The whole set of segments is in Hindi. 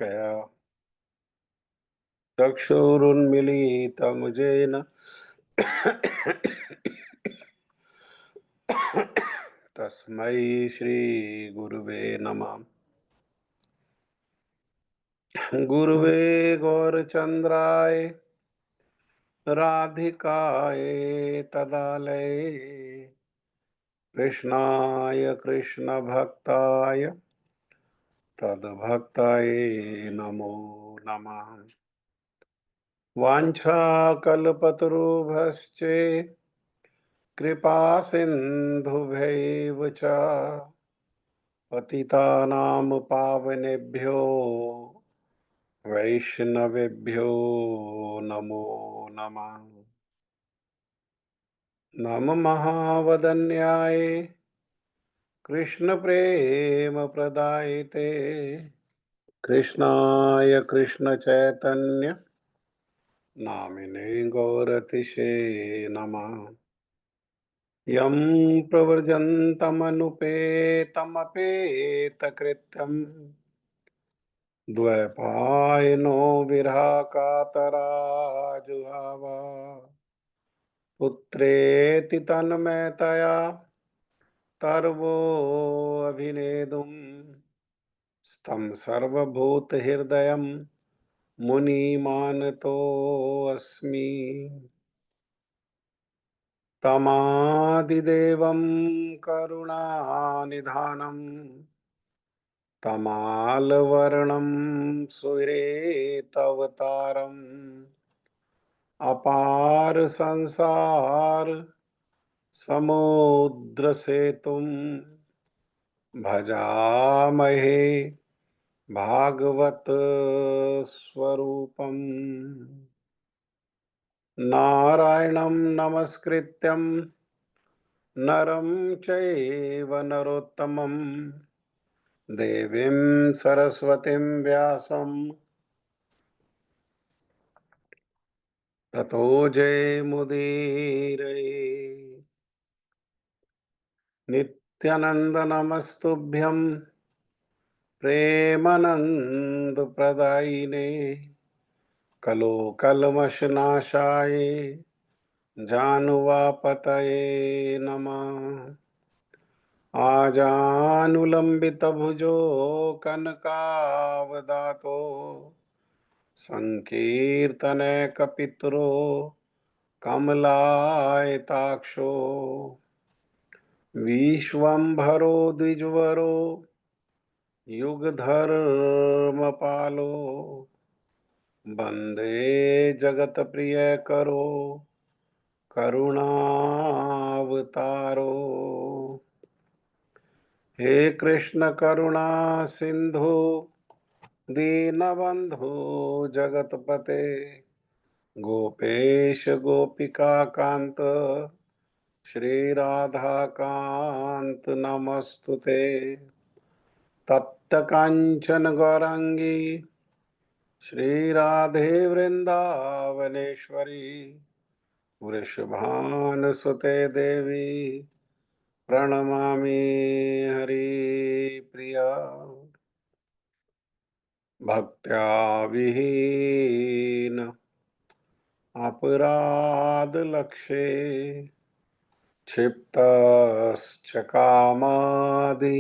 कया चक्षुरुन्मीलितं येन तस्मै श्रीगुरुवे नमः। गुरुवे गौरचन्द्राय राधिकाय तदालये कृष्णाय कृष्णभक्ताय तद्भक्ताय नमो नमः। वाञ्छाकल्पतरुभ्यश्च कृपासिन्धुभ्यैव च पतितानां पावनेभ्यो वैष्णवेभ्यो नमो नमः। नमः महावदन्याय कृष्णप्रेमप्रदायते कृष्णाय कृष्णचैतन्य नामिने गौरतिशे नमः। यं प्रव्रजन्तमनुपेतमपेतकृत्यं द्वैपायनो विरहकातराजुहाव पुत्रेति तन्मयतया तर्वोऽभिनेदुं स्तं सर्वभूतहृदयं मुनिमानतोऽस्मि। तमादिदेवं करुणानिधानं तमालवर्णं सुरेतवतारम् अपार संसार समुद्रसेतुं भजामहे भागवत स्वरूपम्। नारायणं नमस्कृत्यं नरं चैव नरोत्तमं देवीं सरस्वतीं व्यासं ततो जयमुदीरये। नित्यानन्दनमस्तुभ्यं प्रेमानन्दप्रदायिने कलोकल्मषनाशाय जानुवापतये नमः। आजानुलम्बितभुजो कनकावदातो संकीर्तनैकपितरो कमलायताक्षो विश्वम्भरो द्विजवरो युगधर्मपालो वन्दे जगत्प्रियकरो करुणावतारो। हे कृष्ण करुणा सिंधु दीनबंधु जगतपते गोपेश गोपिका कांत श्री राधा कांत नमस्तुते। तप्त कांचन गौरांगी श्री राधे वृंदावनेश्वरी वृषभानुसुते देवी प्रणमामि हरिप्रिया। भक्त्या विहीन अपराधलक्षे क्षिप्तश्च कामादि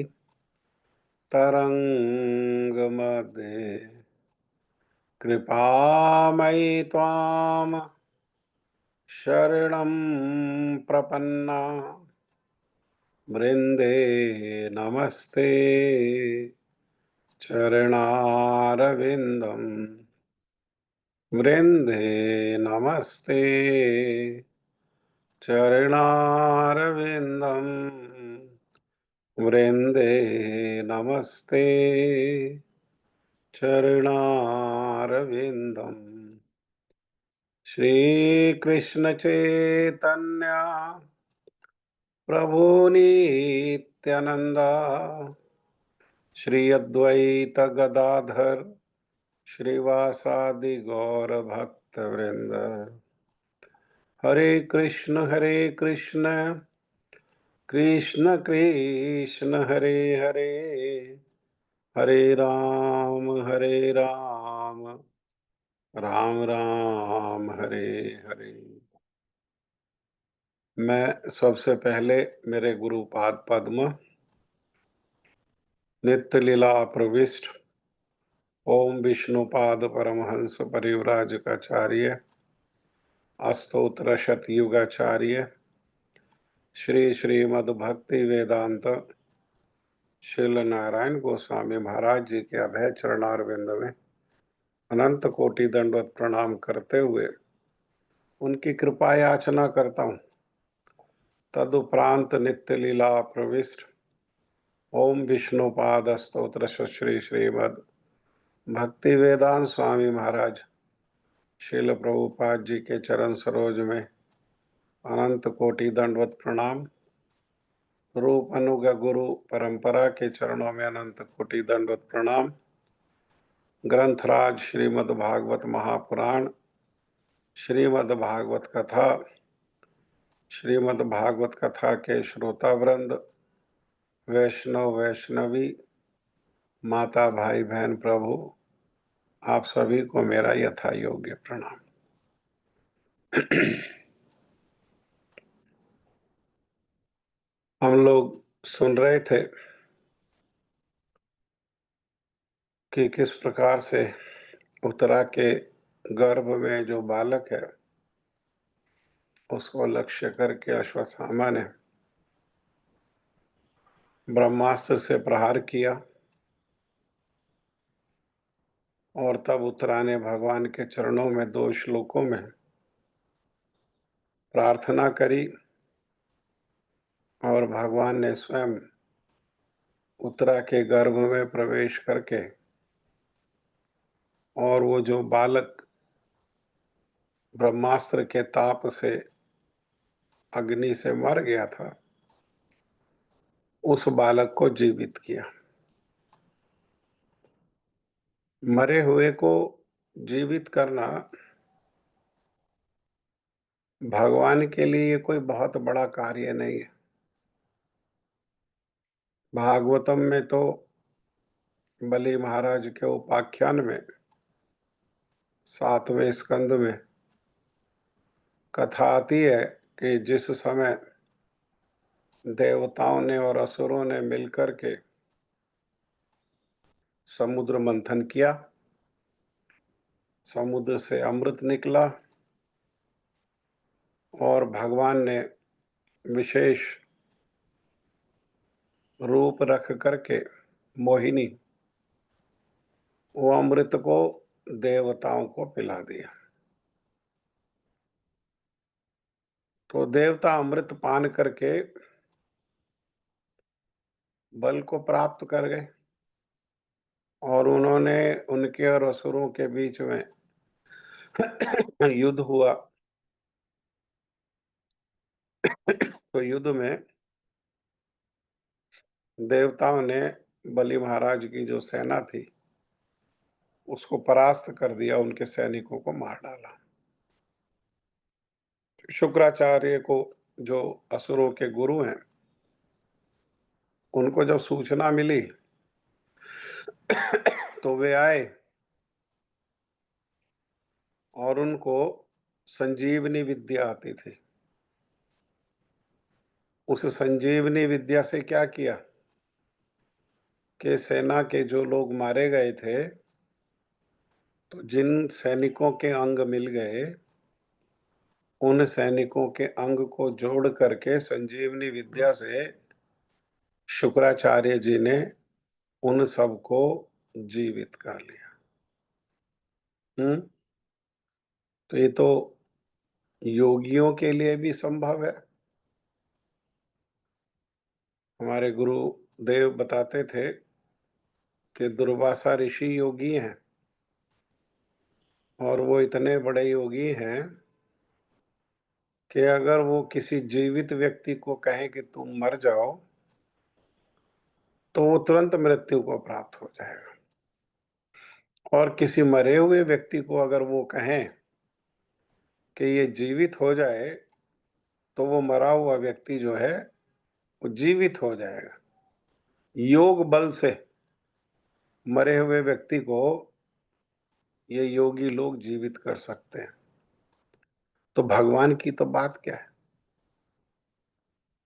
तरङ्गमध्ये कृपामयि त्वां शरणं प्रपन्ना वृन्दे नमस्ते चरणारविन्दं वृन्दे नमस्ते चरणारविन्दं वृन्दे नमस्ते चरणारविन्दम्। श्रीकृष्ण चैतन्य प्रभु नित्यानंद श्री अद्वैत गदाधर श्रीवासादि गौर भक्त वृंद। हरे कृष्ण कृष्ण कृष्ण हरे हरे हरे राम, राम राम हरे हरे। मैं सबसे पहले मेरे गुरु पाद पद्म नित्य लीला प्रविष्ट ओम विष्णुपाद परमहंस परिव्राजकाचार्य अस्तोत्र शतयुगाचार्य श्री श्रीमद् भक्ति वेदांत श्रील नारायण गोस्वामी महाराज जी के अभय चरणारविंद में अनंत कोटि दंडवत प्रणाम करते हुए उनकी कृपा याचना करता हूँ। तदुपरांत नित्य लीला प्रविष्ट ओम विष्णुपाद स्तोत्र श्री श्रीमद् भक्ति वेदांत स्वामी महाराज श्रील प्रभुपाद जी के चरण सरोज में अनंत कोटि दंडवत प्रणाम। रूप अनुग गुरु परंपरा के चरणों में अनंत कोटि दंडवत प्रणाम। ग्रंथराज श्रीमद् भागवत महापुराण, श्रीमद् भागवत कथा, श्रीमद् भागवत कथा के श्रोतावृंद, वैष्णव वैष्णवी, माता भाई बहन प्रभु, आप सभी को मेरा यथा योग्य प्रणाम। हम लोग सुन रहे थे कि किस प्रकार से उत्तरा के गर्भ में जो बालक है उसको लक्ष्य करके अश्वत्थामा ने ब्रह्मास्त्र से प्रहार किया और तब उत्तरा ने भगवान के चरणों में 2 श्लोकों में प्रार्थना करी और भगवान ने स्वयं उत्तरा के गर्भ में प्रवेश करके और वो जो बालक ब्रह्मास्त्र के ताप से अग्नि से मर गया था उस बालक को जीवित किया। मरे हुए को जीवित करना भगवान के लिए कोई बहुत बड़ा कार्य नहीं है। भागवतम में तो बलि महाराज के उपाख्यान में 7वें स्कंद में कथा आती है कि जिस समय देवताओं ने और असुरों ने मिलकर के समुद्र मंथन किया, समुद्र से अमृत निकला और भगवान ने विशेष रूप रख करके मोहिनी वो अमृत को देवताओं को पिला दिया। तो देवता अमृत पान करके बल को प्राप्त कर गए और उन्होंने उनके और असुरों के बीच में युद्ध हुआ। तो युद्ध में देवताओं ने बलि महाराज की जो सेना थी उसको परास्त कर दिया, उनके सैनिकों को मार डाला। शुक्राचार्य को जो असुरों के गुरु हैं उनको जब सूचना मिली तो वे आए और उनको संजीवनी विद्या आती थी। उस संजीवनी विद्या से क्या किया कि सेना के जो लोग मारे गए थे तो जिन सैनिकों के अंग मिल गए उन सैनिकों के अंग को जोड़ करके संजीवनी विद्या से शुक्राचार्य जी ने उन सबको जीवित कर लिया। तो ये तो योगियों के लिए भी संभव है। हमारे गुरु देव बताते थे कि दुर्वासा ऋषि योगी हैं और वो इतने बड़े योगी हैं कि अगर वो किसी जीवित व्यक्ति को कहें कि तुम मर जाओ तो वो तुरंत मृत्यु को प्राप्त हो जाएगा, और किसी मरे हुए व्यक्ति को अगर वो कहें कि ये जीवित हो जाए तो वो मरा हुआ व्यक्ति जो है वो जीवित हो जाएगा योग बल से। मरे हुए व्यक्ति को ये योगी लोग जीवित कर सकते हैं। तो भगवान की तो बात क्या है?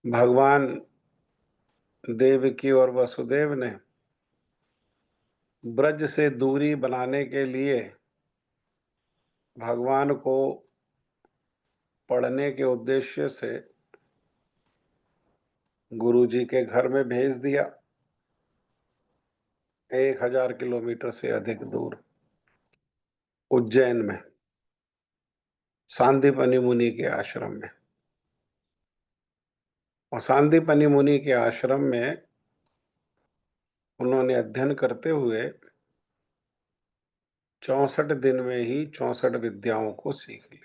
भगवान देवकी और वसुदेव ने ब्रज से दूरी बनाने के लिए भगवान को पढ़ने के उद्देश्य से गुरु जी के घर में भेज दिया, 1000 किलोमीटर से अधिक दूर, उज्जैन में, सांदीपनि मुनि के आश्रम में। और सांदीपनि मुनि के आश्रम में उन्होंने अध्ययन करते हुए 64 दिन में ही 64 विद्याओं को सीख लिया।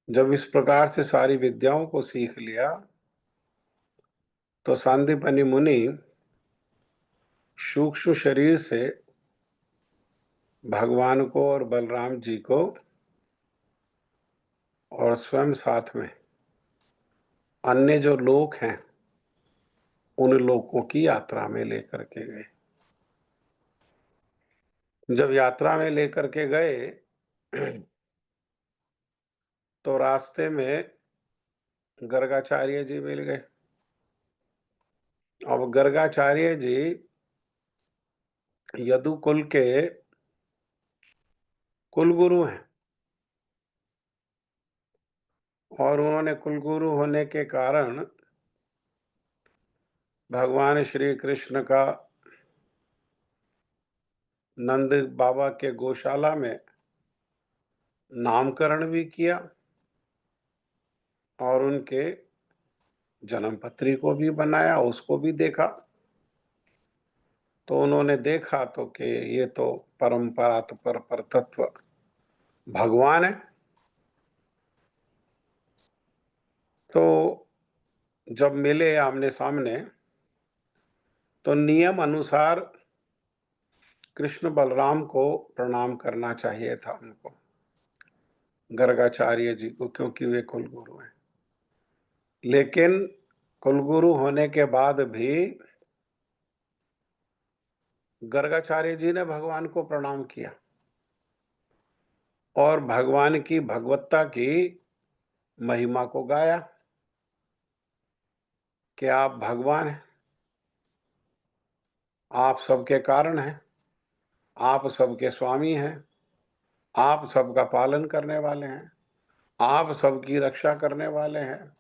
जब इस प्रकार से सारी विद्याओं को सीख लिया तो सांदीपनि मुनि सूक्ष्म शरीर से भगवान को और बलराम जी को और स्वयं साथ में अन्य जो लोक हैं उन लोकों की यात्रा में लेकर के गए। जब यात्रा में लेकर के गए तो रास्ते में गर्गाचार्य जी मिल गए। अब गर्गाचार्य जी यदुकुल के कुलगुरु हैं और उन्होंने कुलगुरु होने के कारण भगवान श्री कृष्ण का नंद बाबा के गौशाला में नामकरण भी किया और उनके जन्मपत्री को भी बनाया, उसको भी देखा। तो उन्होंने देखा तो कि ये तो परंपरा पर तत्व भगवान है। तो जब मिले आमने सामने तो नियम अनुसार कृष्ण बलराम को प्रणाम करना चाहिए था उनको, गर्गाचार्य जी को, क्योंकि वे कुलगुरु हैं। लेकिन कुलगुरु होने के बाद भी गर्गाचार्य जी ने भगवान को प्रणाम किया और भगवान की भगवत्ता की महिमा को गाया कि आप भगवान हैं, आप सबके कारण हैं, आप सबके स्वामी हैं, आप सबका पालन करने वाले हैं, आप सबकी रक्षा करने वाले हैं।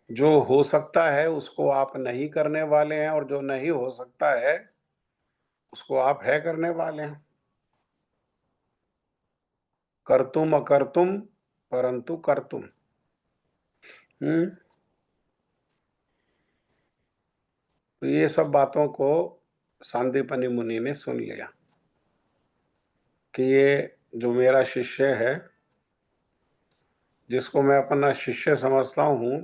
जो हो सकता है उसको आप नहीं करने वाले हैं और जो नहीं हो सकता है उसको आप है करने वाले हैं। कर्तुम अकर्तुम परंतु कर्तुम। हम्म। तो ये सब बातों को सांदीपनि मुनि ने सुन लिया कि ये जो मेरा शिष्य है, जिसको मैं अपना शिष्य समझता हूं,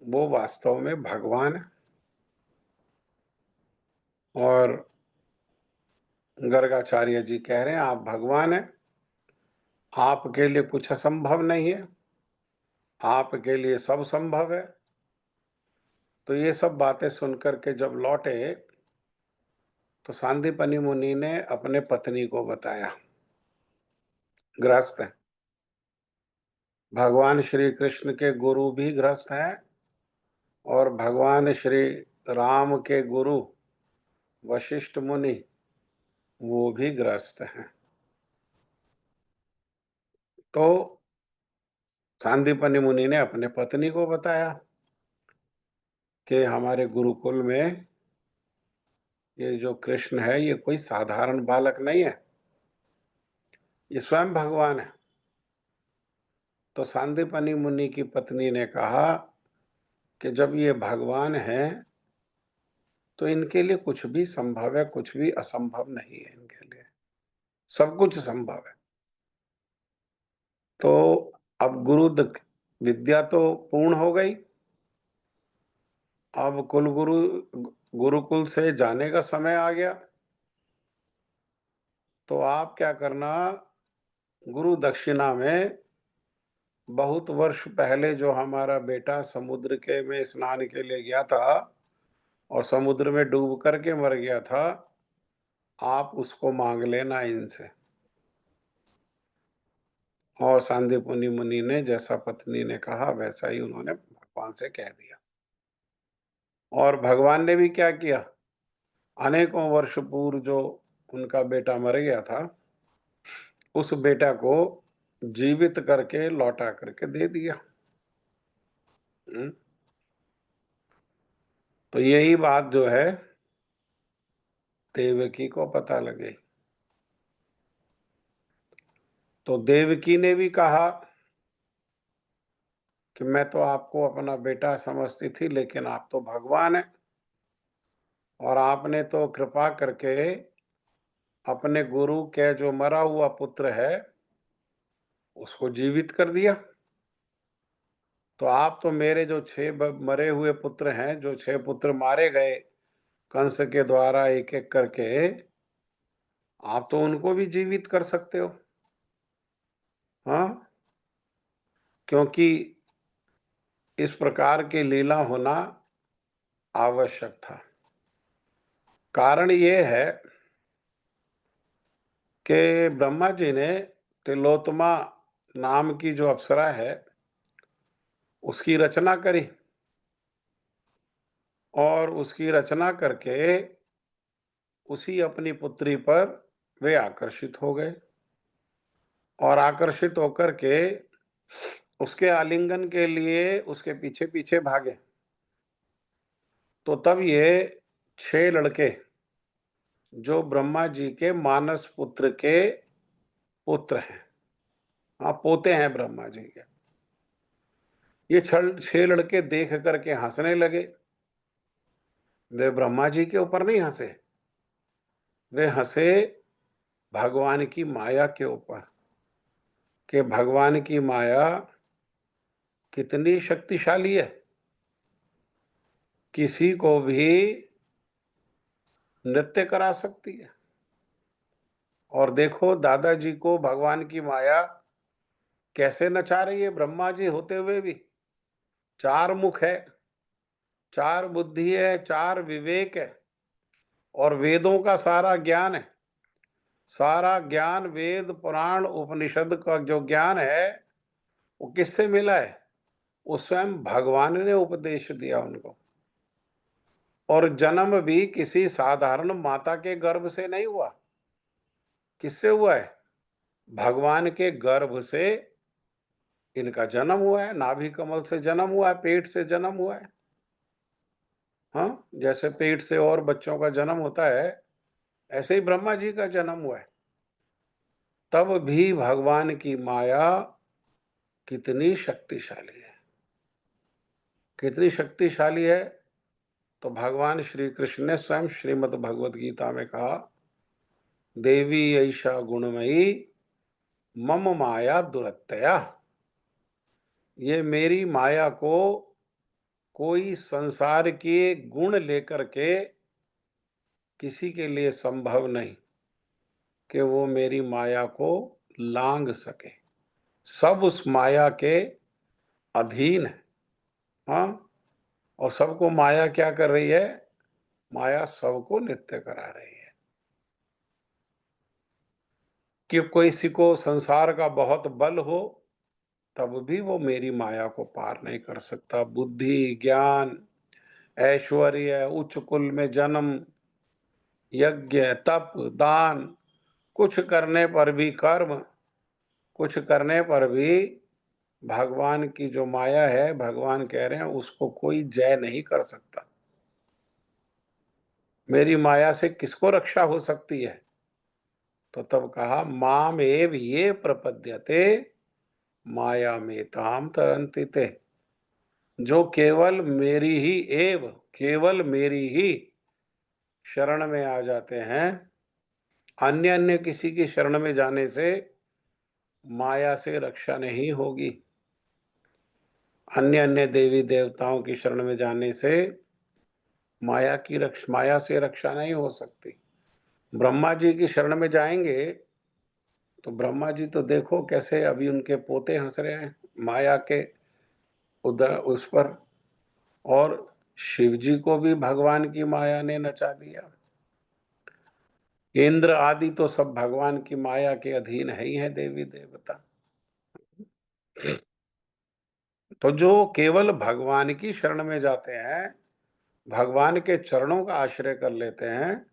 वो वास्तव में भगवान है। और गर्गाचार्य जी कह रहे हैं आप भगवान हैं, आपके लिए कुछ असंभव नहीं है, आपके लिए सब संभव है। तो ये सब बातें सुनकर के जब लौटे तो सांदीपनि मुनि ने अपने पत्नी को बताया, गृहस्थ है, भगवान श्री कृष्ण के गुरु भी गृहस्थ हैं और भगवान श्री राम के गुरु वशिष्ठ मुनि वो भी गृहस्थ हैं। तो सांदीपनि मुनि ने अपने पत्नी को बताया कि हमारे गुरुकुल में ये जो कृष्ण है ये कोई साधारण बालक नहीं है, ये स्वयं भगवान है। तो सांदीपनि मुनि की पत्नी ने कहा कि जब ये भगवान है तो इनके लिए कुछ भी संभव है, कुछ भी असंभव नहीं है, इनके लिए सब कुछ संभव है। तो अब विद्या तो पूर्ण हो गई, अब गुरुकुल से जाने का समय आ गया। तो आप क्या करना, गुरु दक्षिणा में बहुत वर्ष पहले जो हमारा बेटा समुद्र के में स्नान के लिए गया था और समुद्र में डूब करके मर गया था, आप उसको मांग लेना इनसे। और सांदीपनि मुनि ने जैसा पत्नी ने कहा वैसा ही उन्होंने भगवान से कह दिया। और भगवान ने भी क्या किया, अनेकों वर्ष पूर्व जो उनका बेटा मर गया था, उस बेटा को जीवित करके लौटा करके दे दिया। तो यही बात जो है देवकी को पता लगी। तो देवकी ने भी कहा कि मैं तो आपको अपना बेटा समझती थी, लेकिन आप तो भगवान हैं और आपने तो कृपा करके अपने गुरु के जो मरा हुआ पुत्र है उसको जीवित कर दिया। तो आप तो मेरे जो 6 मरे हुए पुत्र हैं, जो 6 पुत्र मारे गए कंस के द्वारा एक एक करके, आप तो उनको भी जीवित कर सकते हो। हाँ, क्योंकि इस प्रकार की लीला होना आवश्यक था। कारण ये है कि ब्रह्मा जी ने तिलोत्तमा नाम की जो अप्सरा है उसकी रचना करी और उसकी रचना करके उसी अपनी पुत्री पर वे आकर्षित हो गए और आकर्षित होकर के उसके आलिंगन के लिए उसके पीछे पीछे भागे। तो तब ये 6 लड़के जो ब्रह्मा जी के मानस पुत्र के पुत्र हैं, हाँ पोते हैं ब्रह्मा जी के, ये 6 लड़के देख करके हंसने लगे। वे ब्रह्मा जी के ऊपर नहीं हंसे, वे हंसे भगवान की माया के ऊपर कि भगवान की माया कितनी शक्तिशाली है, किसी को भी नृत्य करा सकती है। और देखो दादाजी को भगवान की माया कैसे नचा रही है, ब्रह्मा जी होते हुए भी। 4 मुख है, 4 बुद्धि है, 4 विवेक है और वेदों का सारा ज्ञान है। सारा ज्ञान वेद पुराण उपनिषद का जो ज्ञान है वो किससे मिला है, वो स्वयं भगवान ने उपदेश दिया उनको। और जन्म भी किसी साधारण माता के गर्भ से नहीं हुआ, किससे हुआ है, भगवान के गर्भ से इनका जन्म हुआ है। नाभि कमल से जन्म हुआ है, पेट से जन्म हुआ है। हाँ, जैसे पेट से और बच्चों का जन्म होता है ऐसे ही ब्रह्मा जी का जन्म हुआ है। तब भी भगवान की माया कितनी शक्तिशाली है, कितनी शक्तिशाली है। तो भगवान श्री कृष्ण ने स्वयं श्रीमद् भगवत गीता में कहा, देवी ऐशा गुणमयी मम माया दुरत्यया। ये मेरी माया को कोई संसार के गुण लेकर के किसी के लिए संभव नहीं कि वो मेरी माया को लांघ सके। सब उस माया के अधीन है। हाँ, और सबको माया क्या कर रही है, माया सबको नित्य करा रही है। कि कोई किसी को संसार का बहुत बल हो तब भी वो मेरी माया को पार नहीं कर सकता। बुद्धि, ज्ञान, ऐश्वर्य, उच्च कुल में जन्म, यज्ञ, तप, दान, कुछ करने पर भी कर्म, कुछ करने पर भी भगवान की जो माया है, भगवान कह रहे हैं उसको कोई जय नहीं कर सकता। मेरी माया से किसको रक्षा हो सकती है? तो तब कहा माम एव ये प्रपद्यते माया में ताम तरंति ते। जो केवल मेरी ही एव, केवल मेरी ही शरण में आ जाते हैं, अन्य अन्य किसी की शरण में जाने से माया से रक्षा नहीं होगी। अन्य अन्य देवी देवताओं की शरण में जाने से माया से रक्षा नहीं हो सकती। ब्रह्मा जी की शरण में जाएंगे तो ब्रह्मा जी तो देखो कैसे अभी उनके पोते हंस रहे हैं माया के उधर उस पर। और शिव जी को भी भगवान की माया ने नचा दिया। इंद्र आदि तो सब भगवान की माया के अधीन है ही है, देवी देवता। तो जो केवल भगवान की शरण में जाते हैं, भगवान के चरणों का आश्रय कर लेते हैं,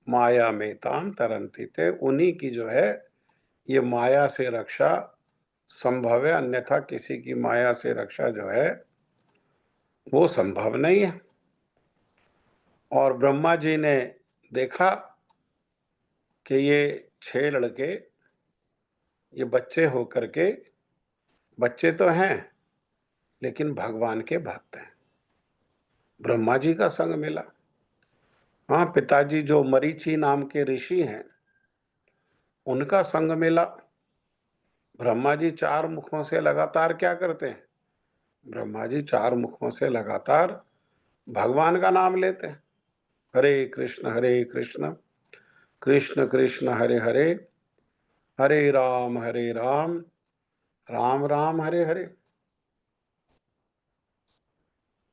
माया में ताम तरंती थे, उन्हीं की जो है ये माया से रक्षा संभव है, अन्यथा किसी की माया से रक्षा जो है वो संभव नहीं है। और ब्रह्मा जी ने देखा कि ये 6 लड़के, ये बच्चे होकर के, बच्चे तो हैं लेकिन भगवान के भक्त हैं। ब्रह्मा जी का संग मिला। हाँ, पिताजी जो मरीचि नाम के ऋषि हैं उनका संग मिला। ब्रह्मा जी 4 मुखों से लगातार क्या करते हैं? ब्रह्मा जी 4 मुखों से लगातार भगवान का नाम लेते हैं। हरे कृष्ण कृष्ण कृष्ण हरे हरे, हरे राम राम राम हरे हरे।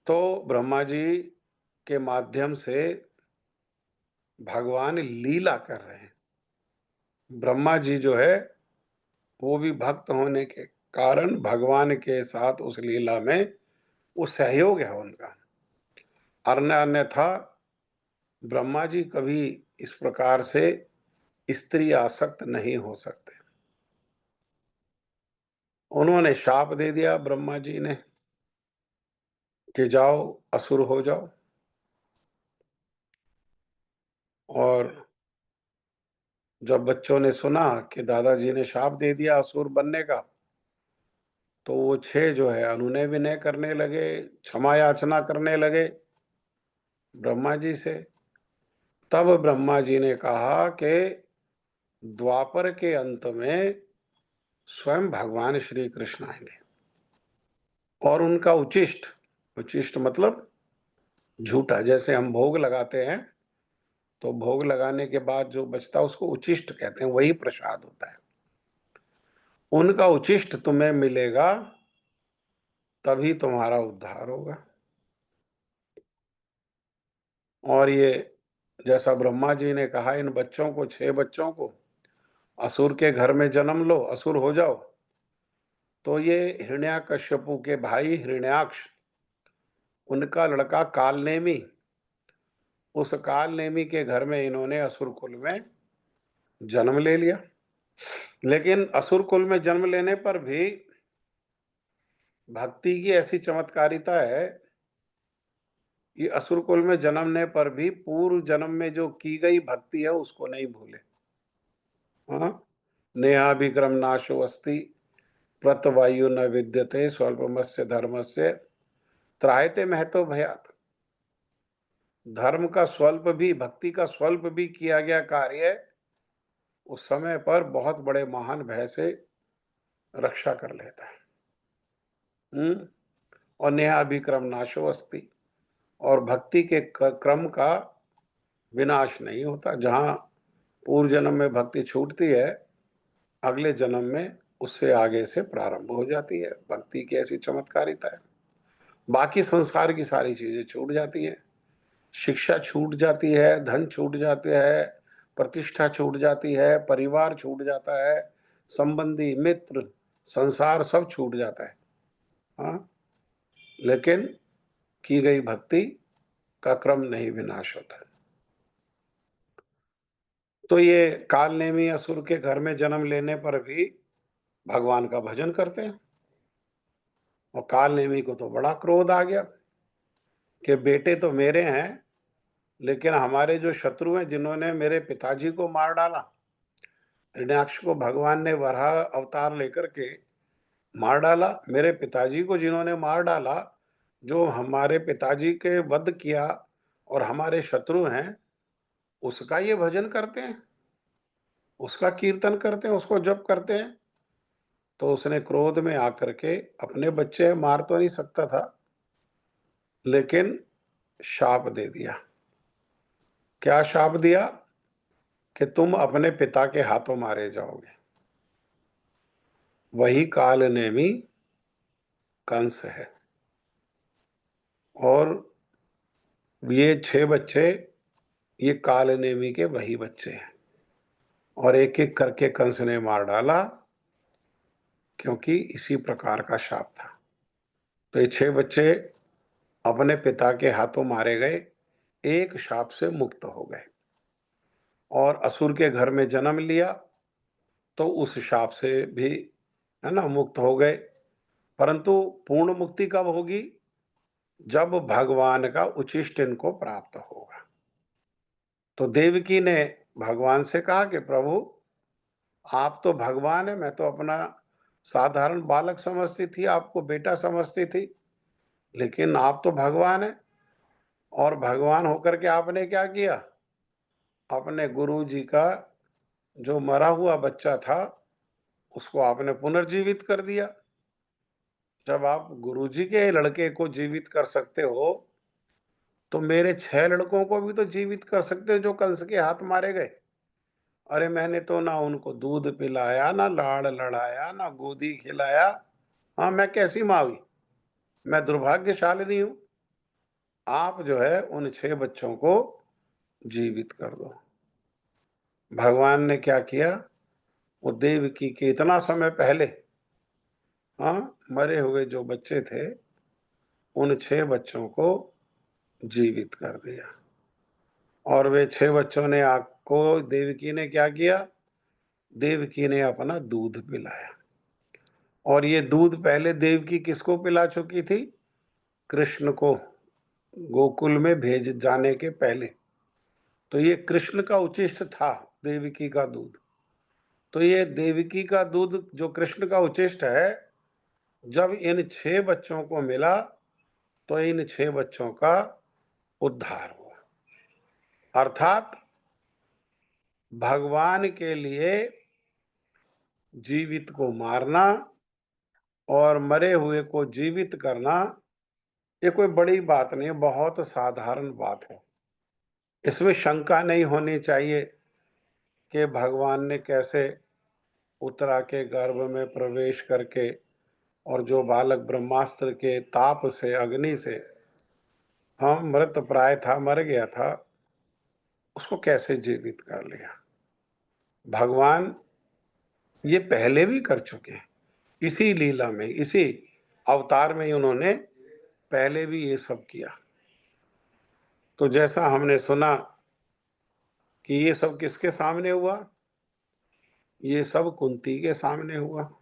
तो ब्रह्मा जी के माध्यम से भगवान लीला कर रहे हैं। ब्रह्मा जी जो है वो भी भक्त होने के कारण भगवान के साथ उस लीला में वो सहयोग है उनका। अन्यथा ब्रह्मा जी कभी इस प्रकार से स्त्री आसक्त नहीं हो सकते। उन्होंने शाप दे दिया ब्रह्मा जी ने कि जाओ असुर हो जाओ। और जब बच्चों ने सुना कि दादाजी ने शाप दे दिया असुर बनने का, तो वो 6 जो है अनुनय विनय करने लगे, क्षमा याचना करने लगे ब्रह्मा जी से। तब ब्रह्मा जी ने कहा कि द्वापर के अंत में स्वयं भगवान श्री कृष्ण आएंगे और उनका उचिष्ट, उचिष्ट मतलब झूठा, जैसे हम भोग लगाते हैं तो भोग लगाने के बाद जो बचता है उसको उचिष्ट कहते हैं, वही प्रसाद होता है। उनका उचिष्ट तुम्हें मिलेगा तभी तुम्हारा उद्धार होगा। और ये जैसा ब्रह्मा जी ने कहा इन बच्चों को, 6 बच्चों को असुर के घर में जन्म लो, असुर हो जाओ, तो ये हिरण्याकश्यपु के भाई हिरण्याक्ष, उनका लड़का कालनेमी, उस कालनेमी के घर में इन्होंने असुर कुल में जन्म ले लिया। लेकिन असुर कुल में जन्म लेने पर भी भक्ति की ऐसी चमत्कारिता है, ये असुर कुल में जन्मने पर भी पूर्व जन्म में जो की गई भक्ति है उसको नहीं भूले। हाँ, नेहाभिक्रम नाशो अस्ति प्रतवायु न विद्यते स्वल्पमस्य धर्मस्य त्रायते महतो भयात। धर्म का स्वल्प भी, भक्ति का स्वल्प भी किया गया कार्य उस समय पर बहुत बड़े महान भय से रक्षा कर लेता है। और नेहाभिक्रम नाशो अस्ति, और भक्ति के क्रम का विनाश नहीं होता। जहां पूर्व जन्म में भक्ति छूटती है, अगले जन्म में उससे आगे से प्रारंभ हो जाती है। भक्ति की ऐसी चमत्कारिता है। बाकी संसार की सारी चीजें छूट जाती हैं, शिक्षा छूट जाती है, धन छूट जाते हैं, प्रतिष्ठा छूट जाती है, परिवार छूट जाता है, संबंधी मित्र संसार सब छूट जाता है। हाँ, लेकिन की गई भक्ति का क्रम नहीं विनाश होता। तो ये कालनेमी असुर के घर में जन्म लेने पर भी भगवान का भजन करते हैं। और कालनेमी को तो बड़ा क्रोध आ गया कि बेटे तो मेरे हैं, लेकिन हमारे जो शत्रु हैं जिन्होंने मेरे पिताजी को मार डाला, हिरण्याक्ष को भगवान ने वराह अवतार लेकर के मार डाला, मेरे पिताजी को जिन्होंने मार डाला, जो हमारे पिताजी के वध किया और हमारे शत्रु हैं, उसका ये भजन करते हैं, उसका कीर्तन करते हैं, उसको जप करते हैं। तो उसने क्रोध में आकर के, अपने बच्चे मार तो नहीं सकता था, लेकिन शाप दे दिया। क्या शाप दिया? कि तुम अपने पिता के हाथों मारे जाओगे। वही कालनेमी कंस है। और ये 6 बच्चे, ये कालनेमी के वही बच्चे हैं और एक-एक करके कंस ने मार डाला, क्योंकि इसी प्रकार का शाप था। तो ये 6 बच्चे अपने पिता के हाथों मारे गए, एक शाप से मुक्त हो गए और असुर के घर में जन्म लिया, तो उस शाप से भी, है ना, मुक्त हो गए। परंतु पूर्ण मुक्ति कब होगी? जब भगवान का उच्छिष्ट इनको प्राप्त होगा। तो देवकी ने भगवान से कहा कि प्रभु, आप तो भगवान हैं, मैं तो अपना साधारण बालक समझती थी, आपको बेटा समझती थी, लेकिन आप तो भगवान हैं। और भगवान होकर के आपने क्या किया? अपने गुरुजी का जो मरा हुआ बच्चा था, उसको आपने पुनर्जीवित कर दिया। जब आप गुरुजी के लड़के को जीवित कर सकते हो, तो मेरे 6 लड़कों को भी तो जीवित कर सकते हो, जो कंस के हाथ मारे गए। अरे मैंने तो ना उनको दूध पिलाया, ना लाड़ लड़ाया, ना गोदी खिलाया। हाँ, मैं कैसी माँ हुई? मैं दुर्भाग्यशालिनी हूँ। आप जो है उन 6 बच्चों को जीवित कर दो। भगवान ने क्या किया? वो देवकी के इतना समय पहले, हाँ, मरे हुए जो बच्चे थे, उन 6 बच्चों को जीवित कर दिया। और वे 6 बच्चों ने आपको, देवकी ने क्या किया? देवकी ने अपना दूध पिलाया। और ये दूध पहले देवकी किसको पिला चुकी थी? कृष्ण को, गोकुल में भेज जाने के पहले। तो ये कृष्ण का उच्छिष्ट था, देवकी का दूध। तो ये देवकी का दूध जो कृष्ण का उच्छिष्ट है, जब इन 6 बच्चों को मिला, तो इन 6 बच्चों का उद्धार हुआ। अर्थात भगवान के लिए जीवित को मारना और मरे हुए को जीवित करना, ये कोई बड़ी बात नहीं है, बहुत साधारण बात है। इसमें शंका नहीं होनी चाहिए कि भगवान ने कैसे उत्तरा के गर्भ में प्रवेश करके, और जो बालक ब्रह्मास्त्र के ताप से, अग्नि से, हाँ, मृत प्राय था, मर गया था, उसको कैसे जीवित कर लिया। भगवान ये पहले भी कर चुके हैं, इसी लीला में, इसी अवतार में ही उन्होंने पहले भी ये सब किया। तो जैसा हमने सुना कि ये सब किसके सामने हुआ? ये सब कुंती के सामने हुआ।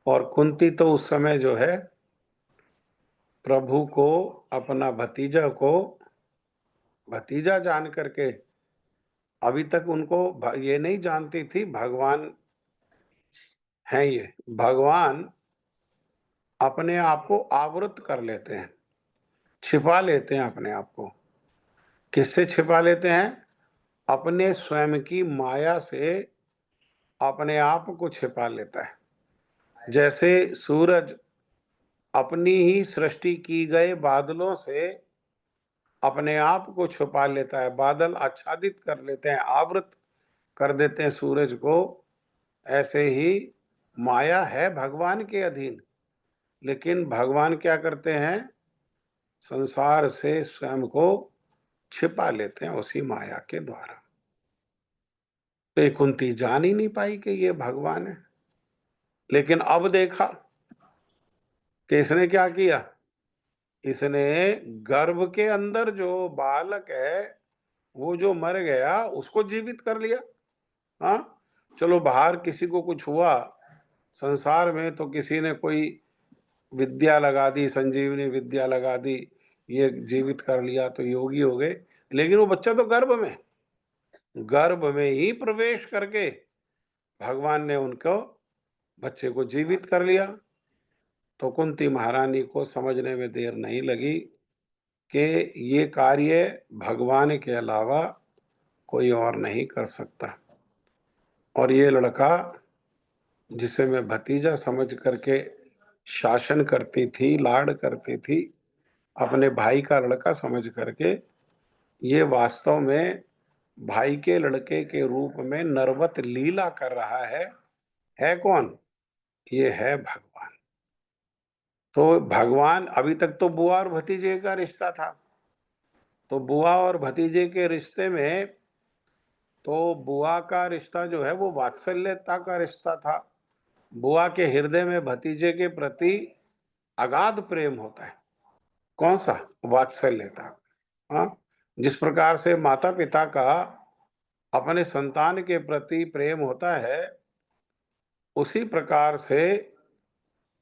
और कुंती तो उस समय जो है, प्रभु को, अपना भतीजा को भतीजा जान करके, अभी तक उनको ये नहीं जानती थी भगवान हैं ये। भगवान अपने आप को आवृत कर लेते हैं, छिपा लेते हैं अपने आप को। किससे छिपा लेते हैं? अपने स्वयं की माया से अपने आप को छिपा लेता है। जैसे सूरज अपनी ही सृष्टि की गए बादलों से अपने आप को छुपा लेता है, बादल आच्छादित कर लेते हैं, आवृत कर देते हैं सूरज को। ऐसे ही माया है भगवान के अधीन, लेकिन भगवान क्या करते हैं? संसार से स्वयं को छिपा लेते हैं उसी माया के द्वारा। तो ये कुंती जान ही नहीं पाई कि ये भगवान है। लेकिन अब देखा कि इसने क्या किया? इसने गर्भ के अंदर जो बालक है, वो जो मर गया, उसको जीवित कर लिया। हाँ, चलो बाहर किसी को कुछ हुआ संसार में, तो किसी ने कोई विद्या लगा दी, संजीवनी विद्या लगा दी, ये जीवित कर लिया, तो योगी हो गए। लेकिन वो बच्चा तो गर्भ में ही प्रवेश करके भगवान ने उनको, बच्चे को जीवित कर लिया। तो कुंती महारानी को समझने में देर नहीं लगी कि ये कार्य भगवान के अलावा कोई और नहीं कर सकता। और ये लड़का, जिसे मैं भतीजा समझ करके शासन करती थी, लाड करती थी, अपने भाई का लड़का समझ करके, ये वास्तव में भाई के लड़के के रूप में नरवत लीला कर रहा है। है कौन? ये है भगवान। तो भगवान, अभी तक तो बुआ और भतीजे का रिश्ता था, तो बुआ और भतीजे के रिश्ते में तो बुआ का रिश्ता जो है वो वात्सल्यता का रिश्ता था। बुआ के हृदय में भतीजे के प्रति अगाध प्रेम होता है। कौन सा? वात्सल्यता। हाँ, जिस प्रकार से माता पिता का अपने संतान के प्रति प्रेम होता है, उसी प्रकार से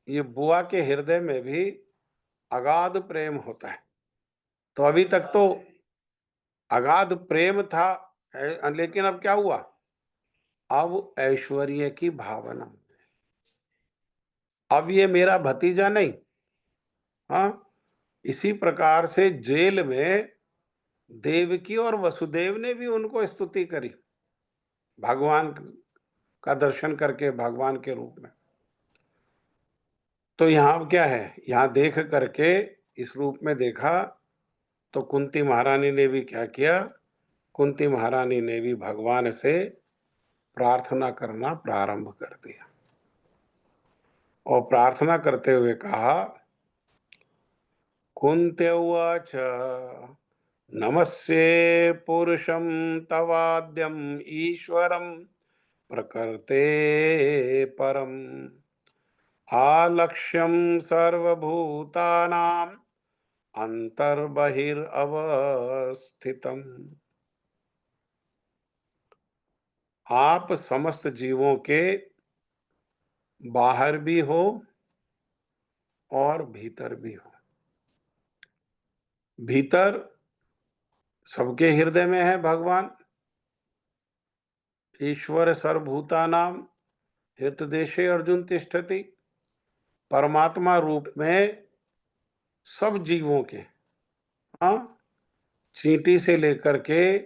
ये बुआ के हृदय में भी अगाध प्रेम होता है। तो अभी तक तो अगाध प्रेम था, लेकिन अब क्या हुआ? अब ऐश्वर्य की भावना। अब ये मेरा भतीजा नहीं। हाँ, इसी प्रकार से जेल में देवकी और वसुदेव ने भी उनको स्तुति करी, भगवान का दर्शन करके भगवान के रूप में। तो यहाँ क्या है? यहाँ देख करके इस रूप में देखा तो कुंती महारानी ने भी क्या किया? कुंती महारानी ने भी भगवान से प्रार्थना करना प्रारंभ कर दिया और प्रार्थना करते हुए कहा, कुन्त्युवाच नमस्ये पुरुषं तवाद्यम् ईश्वरं प्रकृते परम् आलक्ष्यं सर्वभूतानां अंतर्बहिरवस्थितम्। आप समस्त जीवों के बाहर भी हो और भीतर भी हो। भीतर सबके हृदय में है भगवान। ईश्वर सर्वभूतानां हृतदेशे अर्जुन तिष्ठति। परमात्मा रूप में सब जीवों के, हाँ, चींटी से लेकर के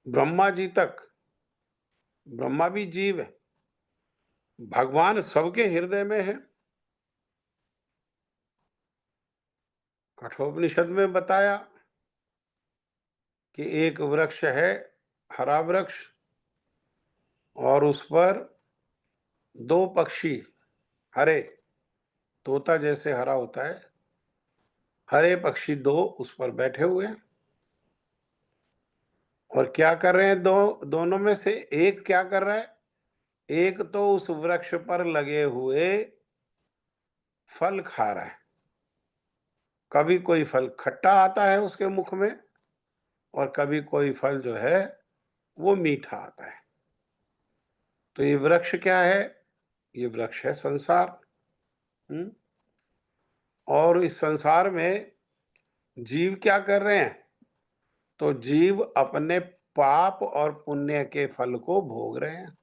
ब्रह्मा जी तक, ब्रह्मा भी जीव है, भगवान सबके हृदय में है। कठोपनिषद में बताया कि एक वृक्ष है, हरा वृक्ष, और उस पर दो पक्षी, हरे, तोता जैसे हरा होता है, हरे पक्षी दो उस पर बैठे हुए हैं। और क्या कर रहे हैं? दोनों में से एक क्या कर रहा है? एक तो उस वृक्ष पर लगे हुए फल खा रहा है। कभी कोई फल खट्टा आता है उसके मुख में और कभी कोई फल जो है वो मीठा आता है। तो ये वृक्ष क्या है? ये वृक्ष है संसार। हम्म? और इस संसार में जीव क्या कर रहे हैं? तो जीव अपने पाप और पुण्य के फल को भोग रहे हैं।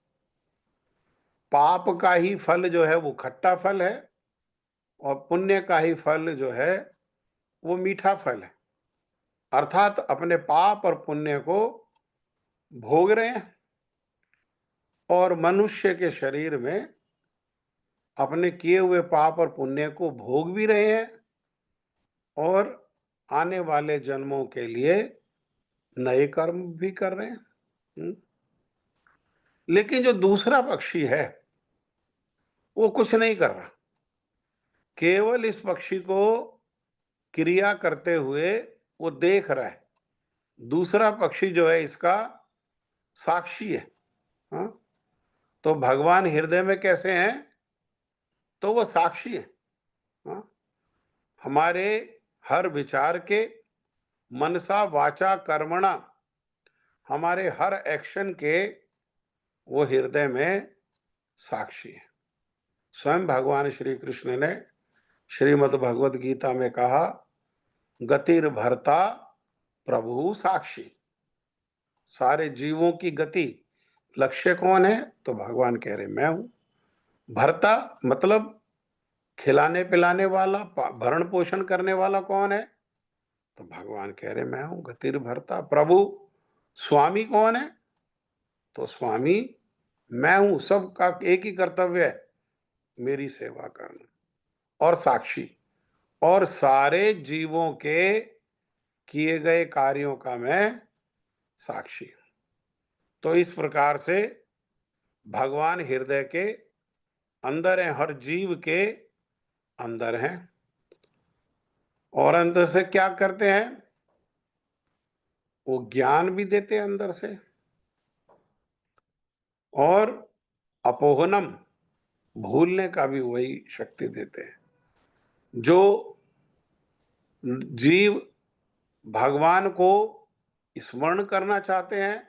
पाप का ही फल जो है वो खट्टा फल है और पुण्य का ही फल जो है वो मीठा फल है। अर्थात अपने पाप और पुण्य को भोग रहे हैं और मनुष्य के शरीर में अपने किए हुए पाप और पुण्य को भोग भी रहे हैं और आने वाले जन्मों के लिए नए कर्म भी कर रहे हैं। लेकिन जो दूसरा पक्षी है वो कुछ नहीं कर रहा, केवल इस पक्षी को क्रिया करते हुए वो देख रहा है। दूसरा पक्षी जो है इसका साक्षी है। हाँ? तो भगवान हृदय में कैसे हैं? तो वो साक्षी है। हाँ? हमारे हर विचार के, मनसा वाचा कर्मणा, हमारे हर एक्शन के वो हृदय में साक्षी है। स्वयं भगवान श्री कृष्ण ने श्रीमद् भगवद गीता में कहा, गतिर भरता प्रभु साक्षी। सारे जीवों की गति लक्ष्य कौन है? तो भगवान कह रहे मैं हूं। भरता मतलब खिलाने पिलाने वाला, भरण पोषण करने वाला कौन है? तो भगवान कह रहे मैं हूं। गतिर भरता प्रभु। स्वामी कौन है? तो स्वामी मैं हूं। सबका एक ही कर्तव्य है, मेरी सेवा करना। और साक्षी, और सारे जीवों के किए गए कार्यों का मैं साक्षी हूं। तो इस प्रकार से भगवान हृदय के अंदर है, हर जीव के अंदर हैं। और अंदर से क्या करते हैं? वो ज्ञान भी देते हैं अंदर से, और अपोहनम, भूलने का भी वही शक्ति देते हैं। जो जीव भगवान को स्मरण करना चाहते हैं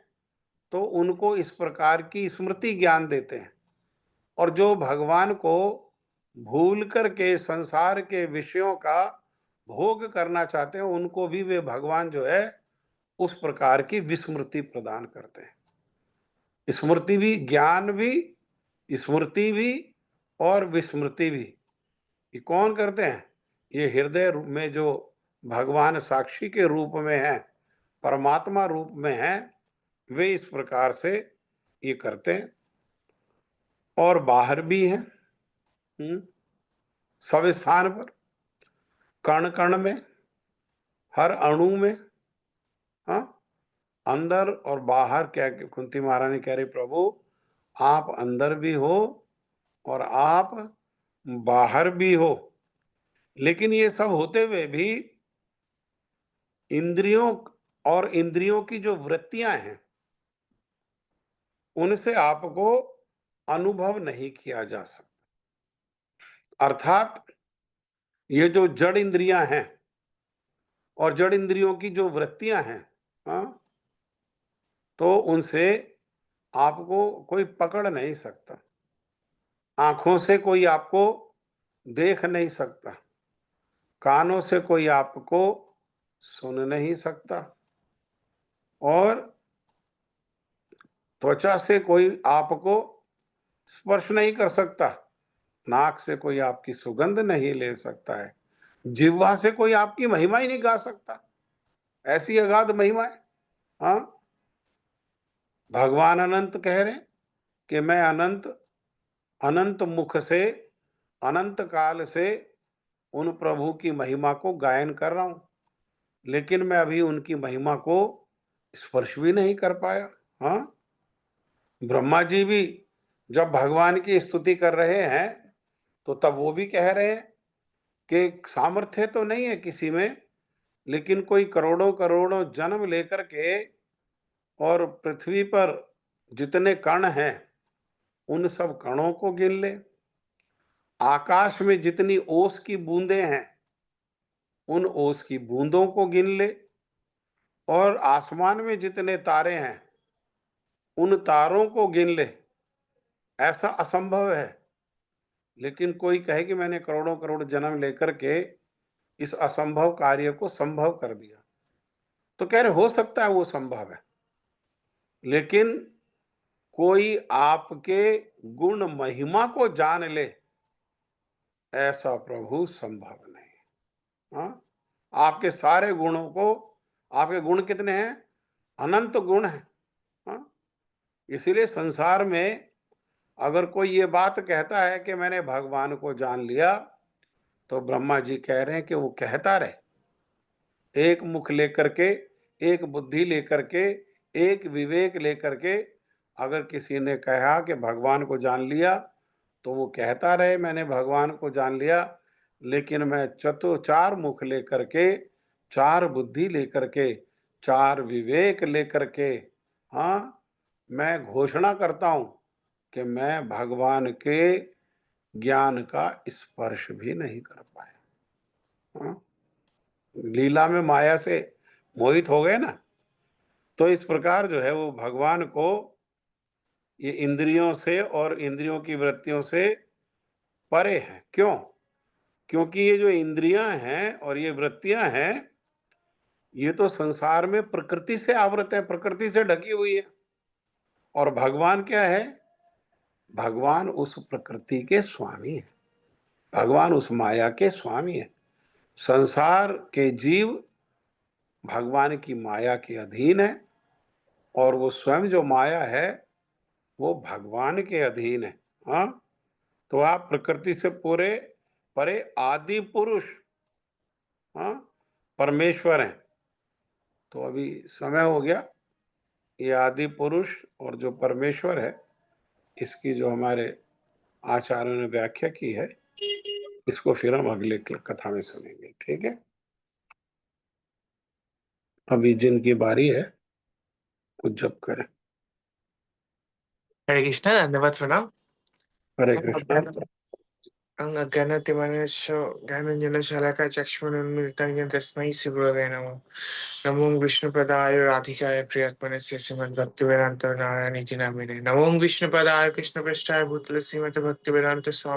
तो उनको इस प्रकार की स्मृति ज्ञान देते हैं, और जो भगवान को भूल करके संसार के विषयों का भोग करना चाहते हैं उनको भी वे भगवान जो है उस प्रकार की विस्मृति प्रदान करते हैं। स्मृति भी, ज्ञान भी, स्मृति भी और विस्मृति भी। ये कौन करते हैं? ये हृदय में जो भगवान साक्षी के रूप में है, परमात्मा रूप में है, वे इस प्रकार से ये करते हैं। और बाहर भी है, सब स्थान पर, कण कण में, हर अणु में। हाँ, अंदर और बाहर। क्या कुंती महारानी कह रही, प्रभु आप अंदर भी हो और आप बाहर भी हो, लेकिन ये सब होते हुए भी इंद्रियों और इंद्रियों की जो वृत्तियां हैं उनसे आपको अनुभव नहीं किया जा सकता। अर्थात ये जो जड़ इंद्रियां हैं और जड़ इंद्रियों की जो वृत्तियां हैं, हाँ, तो उनसे आपको कोई पकड़ नहीं सकता। आंखों से कोई आपको देख नहीं सकता, कानों से कोई आपको सुन नहीं सकता, और त्वचा से कोई आपको स्पर्श नहीं कर सकता, नाक से कोई आपकी सुगंध नहीं ले सकता है, जिह्वा से कोई आपकी महिमा ही नहीं गा सकता। ऐसी अगाध महिमा है। हाँ, भगवान अनंत कह रहे हैं कि मैं अनंत अनंत मुख से अनंत काल से उन प्रभु की महिमा को गायन कर रहा हूं, लेकिन मैं अभी उनकी महिमा को स्पर्श भी नहीं कर पाया। हाँ, ब्रह्मा जी भी जब भगवान की स्तुति कर रहे हैं तो तब वो भी कह रहे हैं कि सामर्थ्य तो नहीं है किसी में, लेकिन कोई करोड़ों करोड़ों जन्म लेकर के और पृथ्वी पर जितने कण हैं उन सब कणों को गिन ले, आकाश में जितनी ओस की बूंदें हैं उन ओस की बूंदों को गिन ले, और आसमान में जितने तारे हैं उन तारों को गिन ले। ऐसा असंभव है, लेकिन कोई कहे कि मैंने करोड़ों करोड़ जन्म लेकर के इस असंभव कार्य को संभव कर दिया, तो कह रहे हो सकता है वो संभव है, लेकिन कोई आपके गुण महिमा को जान ले ऐसा प्रभु संभव नहीं। हाँ, आपके सारे गुणों को, आपके गुण कितने हैं? अनंत गुण हैं। हाँ, इसीलिए संसार में अगर कोई ये बात कहता है कि मैंने भगवान को जान लिया, तो ब्रह्मा जी कह रहे हैं कि वो कहता रहे। एक मुख लेकर के, एक बुद्धि लेकर के, एक विवेक लेकर के अगर किसी ने कहा कि भगवान को जान लिया, तो वो कहता रहे मैंने भगवान को जान लिया, लेकिन मैं चार मुख लेकर के, चार बुद्धि लेकर के, चार विवेक लेकर के, हाँ, मैं घोषणा करता हूं कि मैं भगवान के ज्ञान का स्पर्श भी नहीं कर पाया। हाँ? लीला में माया से मोहित हो गए ना, तो इस प्रकार जो है वो भगवान को ये इंद्रियों से और इंद्रियों की वृत्तियों से परे है। क्यों? क्योंकि ये जो इंद्रियां हैं और ये वृत्तियां हैं, ये तो संसार में प्रकृति से आवृत है, प्रकृति से ढकी हुई है। और भगवान क्या है? भगवान उस प्रकृति के स्वामी है, भगवान उस माया के स्वामी है। संसार के जीव भगवान की माया के अधीन है, और वो स्वयं जो माया है वो भगवान के अधीन है। हाँ, तो आप प्रकृति से पूरे परे आदि पुरुष, हाँ, परमेश्वर हैं। तो अभी समय हो गया, ये आदि पुरुष और जो परमेश्वर है इसकी जो हमारे आचार्यों ने व्याख्या की है, इसको फिर हम अगले कथा में सुनेंगे। ठीक है। अभी जिनकी बारी है कुछ जप करें। हरे कृष्णा, धन्यवाद प्रणाम। हरे कृष्णा। अज्ञानतिमिरस्य ज्ञानाञ्जनशलाकया चक्षुरुन्मीलितं येन तस्मै श्रीगुरवे नमः। नमो विष्णुपदाय राधिकाय प्रियतमने श्रीमद्भक्तिवेदान्त नारायण इति नामिने। नमो विष्णुपदाय कृष्णपृष्ठाय भूतले श्रीमद् भक्तिवेदांत स्वामी